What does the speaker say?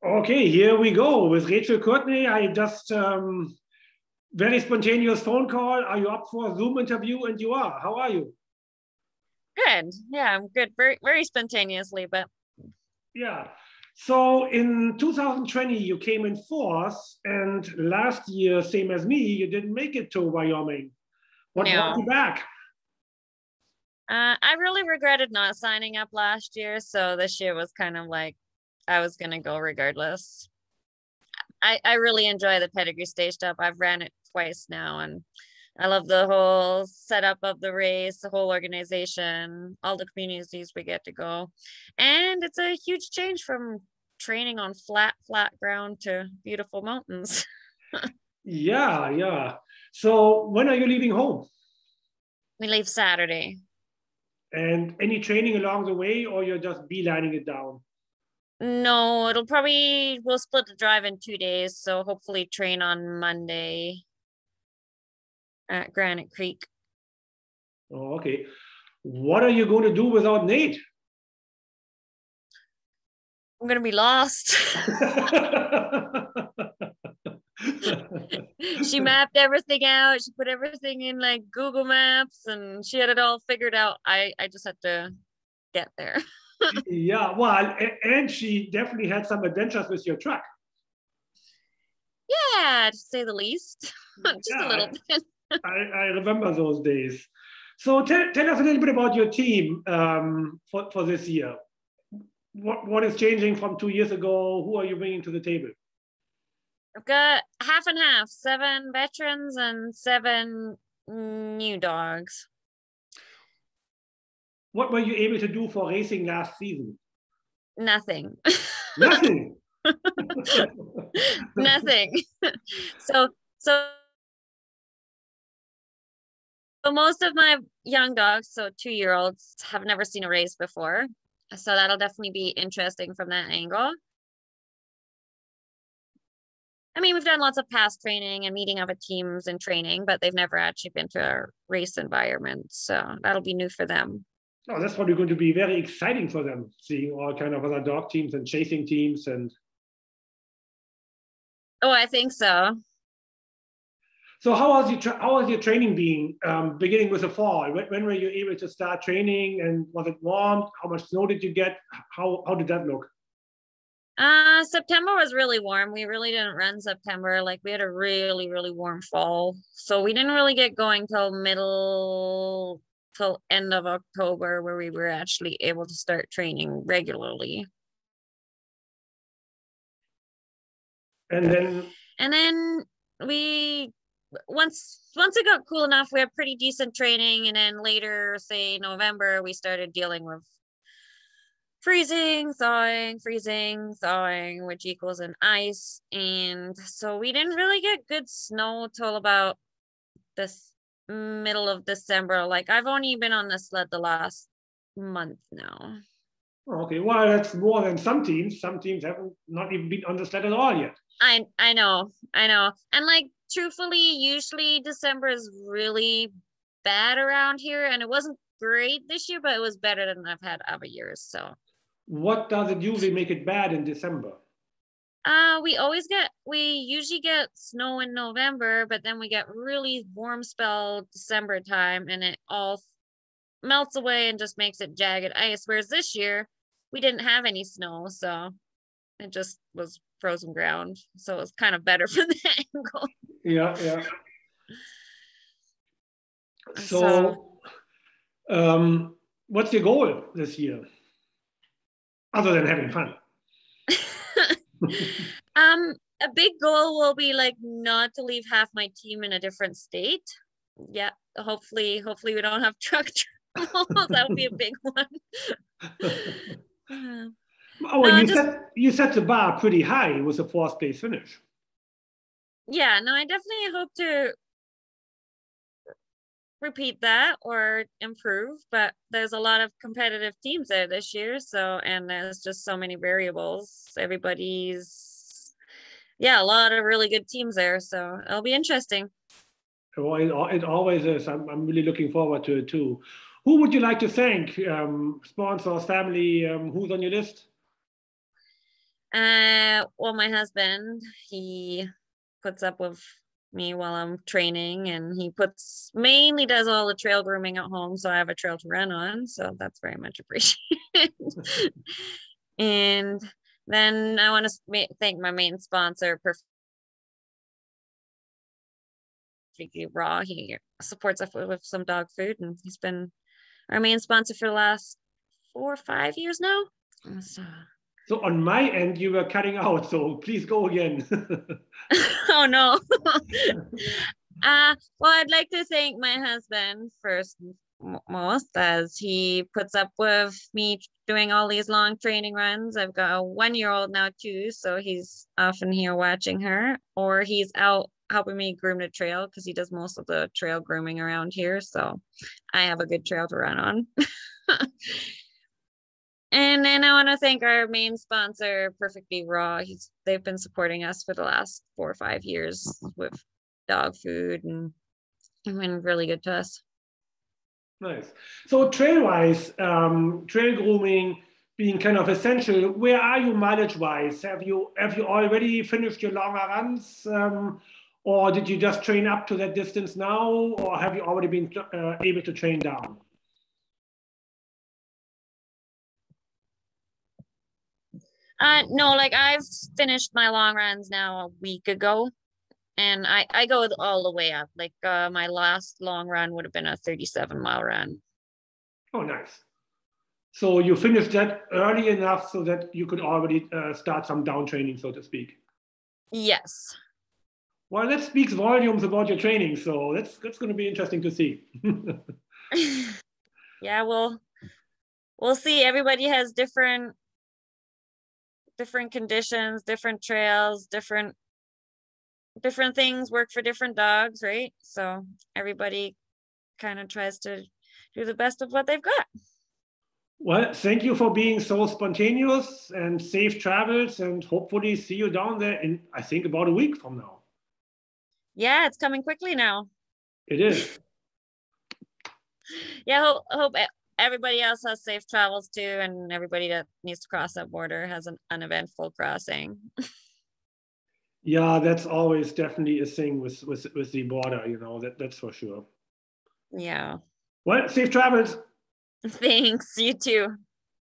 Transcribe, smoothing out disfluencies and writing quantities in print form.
Okay, here we go with Rachel Courtney. I just very spontaneous phone call. Are you up for a Zoom interview? And you are. How are you? Good. Yeah, I'm good. Very, very spontaneously, but Yeah. So in 2020, you came in fourth, and last year, same as me, you didn't make it to Wyoming. What brought you no. back? I really regretted not signing up last year, so this year was kind of like I was gonna go regardless. I really enjoy the pedigree stage stuff. I've ran it twice now, and I love the whole setup of the race, the whole organization, all the communities we get to go. And it's a huge change from training on flat ground to beautiful mountains. Yeah, yeah. So when are you leaving home? We leave Saturday. And any training along the way, or you're just beelining it down? No, we'll split the drive in 2 days, so hopefully train on Monday at Granite Creek. Oh, okay. What are you going to do without Nate? I'm gonna be lost. She mapped everything out. She put everything in like Google Maps and she had it all figured out. I just had to get there. Yeah, well, and she definitely had some adventures with your truck. Yeah, to say the least. Just a little Yeah, bit. I remember those days. So tell us a little bit about your team for this year. What is changing from 2 years ago? Who are you bringing to the table? I've got half and half, 7 veterans and 7 new dogs. What were you able to do for racing last season? Nothing. Nothing. Nothing. So most of my young dogs, so 2-year-olds, have never seen a race before. So that'll definitely be interesting from that angle. I mean, we've done lots of past training and meeting other teams and training, but they've never actually been to a race environment. So that'll be new for them. Oh, that's probably going to be very exciting for them, seeing all kind of other dog teams and chasing teams and. Oh, I think so. So how was your training being beginning with the fall? When were you able to start training, and was it warm? How much snow did you get? How did that look? September was really warm. We really didn't run September. Like we had a really, really warm fall. So we didn't really get going till end of October where we were actually able to start training regularly. And then And then we once it got cool enough, we had pretty decent training. And then later, say November, we started dealing with freezing, thawing, which equals an ice. And so we didn't really get good snow till about this middle of December. Like I've only been on the sled the last month now. okay, well that's more than some teams. Some teams haven't not even been on the sled at all yet. I know. And like truthfully, usually December is really bad around here. And it wasn't great this year, but it was better than I've had other years. So What does it usually make it bad in December? we usually get snow in November, but then we get really warm spell December time and it all melts away and just makes it jagged ice. Whereas this year we didn't have any snow, so it just was frozen ground. So it was kind of better for the angle. Yeah, yeah. So So, what's your goal this year, other than having fun? a big goal will be like not to leave half my team in a different state. Yeah, hopefully we don't have truck trouble. That would be a big one. Oh, well, No, just you set the bar pretty high with a fourth place finish. yeah, no, I definitely hope to repeat that or improve, but there's a lot of competitive teams there this year, so and there's just so many variables. Yeah, a lot of really good teams there, so it'll be interesting. Well, it always is. I'm really looking forward to it too. Who would you like to thank? Sponsors, family, who's on your list? Well, my husband, he puts up with me while I'm training, and he mainly does all the trail grooming at home, so I have a trail to run on. So that's very much appreciated. And then I want to thank my main sponsor, Perfectly Raw. He supports us with some dog food, and he's been our main sponsor for the last 4 or 5 years now. So on my end, you were cutting out, so please go again. Oh no. Well, I'd like to thank my husband first most, as he puts up with me doing all these long training runs. I've got a 1-year-old now too, so he's often here watching her, or he's out helping me groom the trail because he does most of the trail grooming around here. So I have a good trail to run on. And then I want to thank our main sponsor, Perfectly Raw. They've been supporting us for the last 4 or 5 years with dog food, and been really good to us. Nice. So trail-wise, trail grooming being kind of essential, where are you mileage-wise? Have you already finished your longer runs, or did you just train up to that distance now, or have you already been able to train down? No, like I've finished my long runs now a week ago, and I go all the way up. Like my last long run would have been a 37-mile run. Oh, nice. So you finished that early enough so that you could already start some down training, so to speak. Yes. Well, that speaks volumes about your training, so that's going to be interesting to see. Yeah, we'll see. Everybody has different conditions, different trails, different things work for different dogs, right? So everybody kind of tries to do the best of what they've got. Well, thank you for being so spontaneous, and safe travels, and hopefully see you down there in, I think, about a week from now. Yeah, it's coming quickly now. It is. Yeah, hope everybody else has safe travels too, and everybody that needs to cross that border has an uneventful crossing. Yeah, that's always definitely a thing with the border, that's for sure. Yeah. Well, safe travels. Thanks. You too.